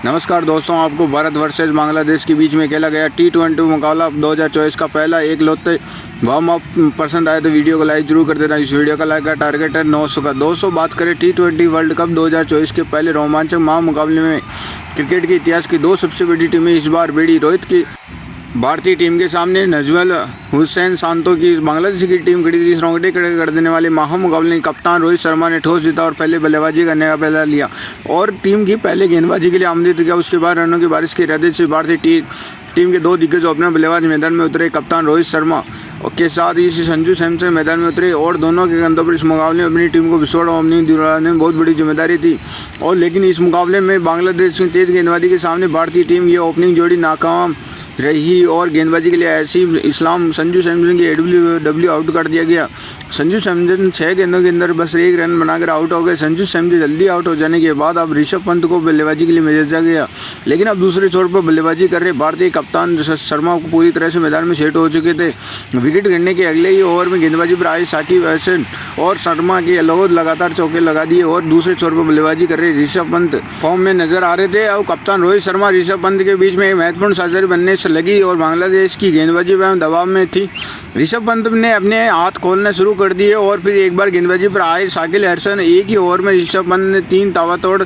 नमस्कार दोस्तों, आपको भारत वर्सेज बांग्लादेश के बीच में खेला गया T20 मुकाबला 2024 का पहला एक लौते वार्म अप पसंद आए तो वीडियो को लाइक जरूर कर देना। इस वीडियो का लाइक का टारगेट है 900 का। दोस्तों, बात करें T20 वर्ल्ड कप 2024 के पहले रोमांचक महामुकाबले में क्रिकेट के इतिहास की दो सबसे बड़ी टीमें इस बार भिड़ी। रोहित की भारतीय टीम के सामने नजमुल हुसैन शांतो की बांग्लादेश की टीम खड़ी थी। इस रोंगटे खड़े कर देने वाले महामुकाबले में कप्तान रोहित शर्मा ने टॉस जीता और पहले बल्लेबाजी करने का फैसला लिया और टीम की पहले गेंदबाजी के लिए आमंत्रित किया। उसके बाद रनों की बारिश की इरादे से भारतीय टीम के दो दिग्गज ओपनर बल्लेबाज मैदान में उतरे। कप्तान रोहित शर्मा के साथ ही संजू सैमसन मैदान में उतरे और दोनों के कंधों पर इस मुकाबले में अपनी टीम को विस्फोट ओपनिंग दिलाने में बहुत बड़ी जिम्मेदारी थी। और लेकिन इस मुकाबले में बांग्लादेश की तेज गेंदबाजी के सामने भारतीय टीम ये ओपनिंग जोड़ी नाकाम रही और गेंदबाजी के लिए ऐसी इस्लाम संजू सैमसन की डब्ल्यू आउट कर दिया गया। संजू सैमसन 6 गेंदों के अंदर बस 1 रन बनाकर आउट हो गए। संजू सैमसन जल्दी आउट हो जाने के बाद अब ऋषभ पंत को बल्लेबाजी के लिए भेजा गया, लेकिन अब दूसरे छोर पर बल्लेबाजी कर रहे भारतीय कप्तान शर्मा को पूरी तरह से मैदान में सेट हो चुके थे। विकेट गिरने के अगले ही ओवर में गेंदबाजी पर आए साकिब अहसन और शर्मा के लगातार चौके लगा दिए और दूसरे छोर पर बल्लेबाजी कर रहे ऋषभ पंत फॉर्म में नजर आ रहे थे। अब कप्तान रोहित शर्मा ऋषभ पंत के बीच में एक महत्वपूर्ण साझेदारी बनने से लगी और बांग्लादेश की गेंदबाजी में दबाव में थी। ऋषभ पंत ने अपने हाथ खोलने शुरू कर दिए और फिर एक बार गेंदबाजी पर आए साकिब अहसन एक ही ओवर में ऋषभ पंत ने 3 ताबड़तोड़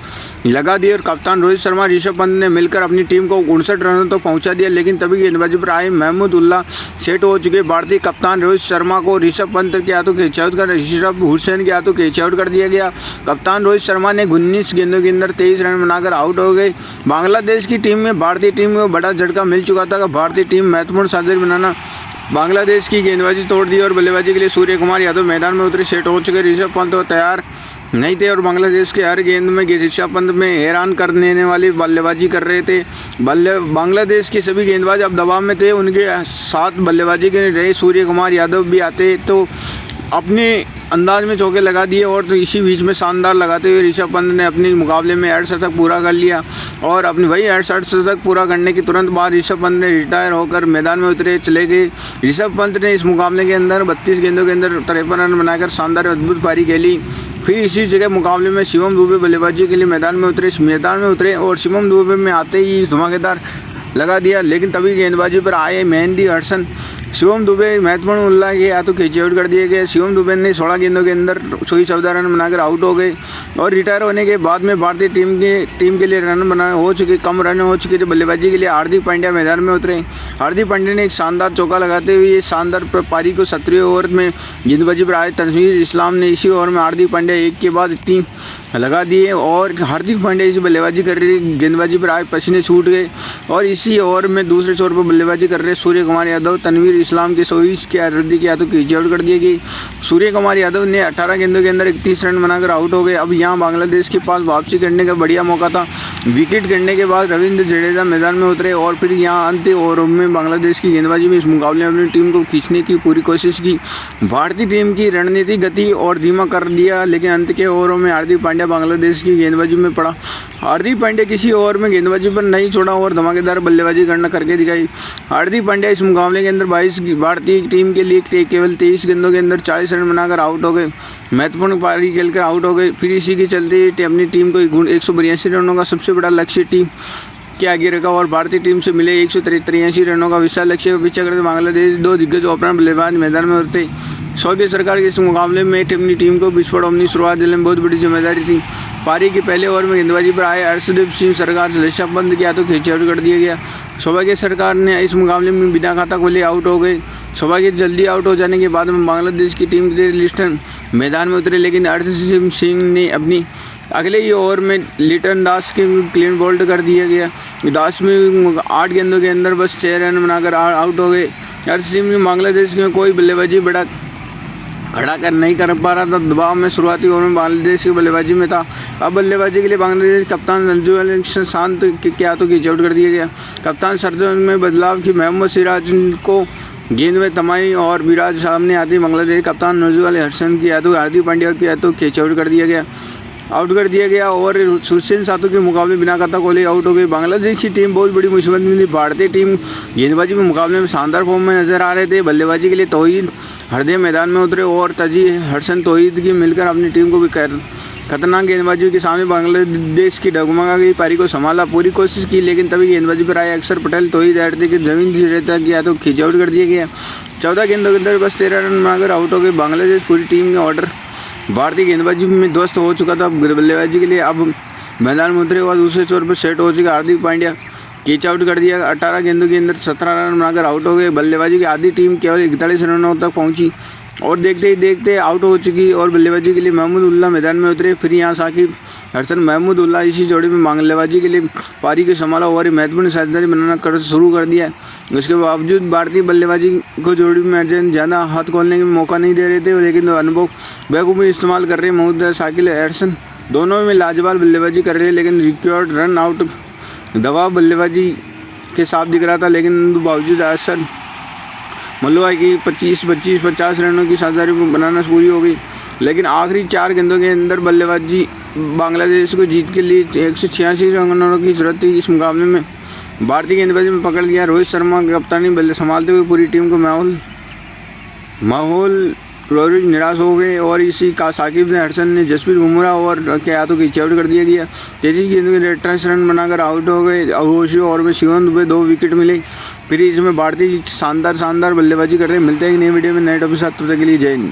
लगा दिए और कप्तान रोहित शर्मा ऋषभ पंत ने मिलकर अपनी टीम को 59 रनों तक पहुंचा दिया। लेकिन तभी गेंदबाजी पर आए महमूदुल्लाह सेट हो चुके भारतीय कप्तान रोहित शर्मा को ऋषभ पंत के हाथों कैच आउट कर ऋषभ हुसैन के हाथों कैच आउट कर दिया गया। कप्तान रोहित शर्मा ने 19 गेंदों के अंदर 23 रन बनाकर आउट हो गए। बांग्लादेश की टीम में भारतीय टीम को बड़ा झटका मिल चुका था कि भारतीय टीम महत्वपूर्ण साझेदारी बनाना बांग्लादेश की गेंदबाजी तोड़ दी और बल्लेबाजी के लिए सूर्य कुमार यादव मैदान में उतरे। सेट हो चुके ऋषभ पंत तैयार नहीं थे और बांग्लादेश के हर गेंद में ऋषभ पंत में हैरान कर देने वाली बल्लेबाजी कर रहे थे। बांग्लादेश के सभी गेंदबाज अब दबाव में थे। उनके साथ बल्लेबाजी के रहे सूर्य कुमार यादव भी आते तो अपने अंदाज में चौके लगा दिए और तो इसी बीच में शानदार लगाते हुए ऋषभ पंत ने अपने मुकाबले में 68 शतक पूरा कर लिया और अपनी वही 68 शतक पूरा करने के तुरंत बाद ऋषभ पंत ने रिटायर होकर मैदान में उतरे चले गए। ऋषभ पंत ने इस मुकाबले के अंदर 32 गेंदों के अंदर 53 रन बनाकर शानदार अद्भुत पारी खेली। फिर इसी जगह मुकाबले में शिवम दुबे बल्लेबाजी के लिए मैदान में उतरे और शिवम दुबे में आते ही धमाकेदार लगा दिया। लेकिन तभी गेंदबाजी पर आए मेहंदी हसन शिवम दुबे महत्वपूर्ण उल्ला के हाथों कैच आउट कर दिए गए। शिवम दुबे ने 16 गेंदों के अंदर 14 रन बनाकर आउट हो गए और रिटायर होने के बाद में भारतीय टीम के लिए कम रन हो चुके थे। बल्लेबाजी के लिए हार्दिक पांड्या मैदान में उतरे। हार्दिक पांड्या ने एक शानदार चौका लगाते हुए ये शानदार पारी को 17वें ओवर में गेंदबाजी पर आए तनवीर इस्लाम ने इसी ओवर में हार्दिक पांड्या एक के बाद 3 लगा दिए और हार्दिक पांड्या इसी बल्लेबाजी कर रहे गेंदबाजी पर आए पसीने छूट गए और इसी ओवर में दूसरे छोर पर बल्लेबाजी कर रहे सूर्य कुमार यादव तनवीर इस्लाम के 100 के रद्दी के हाथों कैच आउट कर दिए गई। सूर्य कुमार यादव ने 18 गेंदों के अंदर 31 रन बनाकर आउट हो गए। अब यहाँ बांग्लादेश के पास वापसी करने का बढ़िया मौका था। विकेट गिरने के बाद रविंद्र जडेजा मैदान में उतरे और फिर यहाँ अंतिम ओवरों में बांग्लादेश की गेंदबाजी में इस मुकाबले में अपनी टीम को खींचने की पूरी कोशिश की। भारतीय टीम की रणनीति गति और धीमा कर दिया, लेकिन अंत के ओवरों में हार्दिक पांड्या बांग्लादेश की गेंदबाजी में पड़ा। हार्दिक पांड्या किसी ओवर में गेंदबाजी पर नहीं छोड़ा और धमाकेदार बल्लेबाजी करके दिखाई। हार्दिक पांड्या इस मुकाबले के अंदर भारतीय टीम के लिए केवल 23 गेंदों के अंदर 40 रन बनाकर आउट हो गए। महत्वपूर्ण पारी खेलकर आउट हो गए। फिर इसी के चलते अपनी टीम को 182 रनों का सबसे बड़ा लक्ष्य टीम के आगे रखा और भारतीय टीम से मिले 183 रनों का विशाल लक्ष्य को पीछा करते बांग्लादेश 2 दिग्गज ओपनर बल्लेबाज मैदान में उतरे। सऊदी सरकार के इस मुकाबले में अपनी टीम को विस्फोट अपनी शुरुआत देने में बहुत बड़ी जिम्मेदारी थी। पारी के पहले ओवर में गेंदबाजी पर आए अर्शदीप सिंह सरकार से ऋषभ पंत के हाथों कैच आउट कर दिया गया। सौभाग्य सरकार ने इस मुकाबले में बिना खाता खोले आउट हो गए। सौभाग्य जल्दी आउट हो जाने के बाद में बांग्लादेश की टीम के लिस्टन मैदान में उतरे, लेकिन अर्शदीप सिंह ने अपनी अगले ही ओवर में लिटन दास के क्लीन बोल्ड कर दिया गया। दास में 8 गेंदों के अंदर बस 6 रन बनाकर आउट हो गए। अर्शदीप ने बांग्लादेश में कोई बल्लेबाजी बड़ा खड़ा नहीं कर पा रहा था। दबाव में शुरुआती ओवर में बांग्लादेश की बल्लेबाजी में था। अब बल्लेबाजी के लिए बांग्लादेश कप्तान नजमुल शांत के हाथों कैच आउट कर दिया गया। कप्तान सरजन में बदलाव की मोहम्मद सिराज को गेंद में तमाई और विराज सामने आती बांग्लादेश कप्तान नजमुल हसन के हाथों हार्दिक पांड्या के हाथों कैच आउट कर दिया गया और हुसैन सातों के मुकाबले बिना खाता खोले आउट हो गई। बांग्लादेश की टीम बहुत बड़ी मुसीबत में थी। भारतीय टीम गेंदबाजी में मुकाबले में शानदार फॉर्म में नजर आ रहे थे। बल्लेबाजी के लिए तौहीद हरदे मैदान में उतरे और तजी हसन तौहीद की मिलकर अपनी टीम को भी खतरनाक गेंदबाजी के सामने बांग्लादेश की डगमगा गई पारी को संभाला, पूरी कोशिश की, लेकिन तभी गेंदबाजी पर आए अक्षर पटेल तो ही देर थे कि जमीन से रहता किया तो खिंच आउट कर दिया गया। 14 गेंदों के अंदर बस 13 रन बनाकर आउट हो गए बांग्लादेश। पूरी टीम के ऑर्डर भारतीय गेंदबाजी में ध्वस्त हो चुका था बल्लेबाजी के लिए। अब मैदान में उतरे और दूसरे छोर पर सेट हो चुका हार्दिक पांड्या, कैच आउट कर दिया। 18 गेंदों के अंदर 17 रन बनाकर आउट हो गए। बल्लेबाजी की आधी टीम केवल 41 रनों तक पहुंची और देखते ही देखते आउट हो चुकी। और बल्लेबाजी के लिए महमूदुल्लाह मैदान में उतरे। फिर यहाँ साकिब हसन महमूदुल्लाह इसी जोड़ी में बल्लेबाजी के लिए पारी के संभाला और महत्वपूर्ण साझेदारी बनाना शुरू कर दिया। इसके बावजूद भारतीय बल्लेबाजी को जोड़ी में अर्जन ज़्यादा हाथ खोलने का मौका नहीं दे रहे थे, लेकिन अनुभव बेखूबी इस्तेमाल कर रहे महमूद साकिब हसन दोनों में लाजवाब बल्लेबाजी कर रहे हैं। लेकिन रिकॉर्ड रन आउट दबाव बल्लेबाजी के साथ दिख रहा था, लेकिन बावजूद असर मल्लुआ की 25-50 रनों की साझेदारी बनाना पूरी हो गई। लेकिन आखिरी 4 गेंदों के अंदर बल्लेबाजी बांग्लादेश को जीत के लिए 186 रनों की जरूरत थी। इस मुकाबले में भारतीय गेंदबाजी में पकड़ लिया रोहित शर्मा की कप्तानी बल्ले संभालते हुए पूरी टीम को माहौल रोहित निराश हो गए और इसी का साकिब ने हसन ने जसप्रीत बुमराह और के हाथों की आउट कर दिया गया। 33 गेंदों के 28 रन बनाकर आउट हो गए। अवोशी और में शिवम दुबे 2 विकेट मिले। फिर इसमें भारतीय शानदार बल्लेबाजी कर रहे। मिलते हैं एक नई वीडियो में नए टॉपिक के साथ, तब तक के लिए जय हिंद।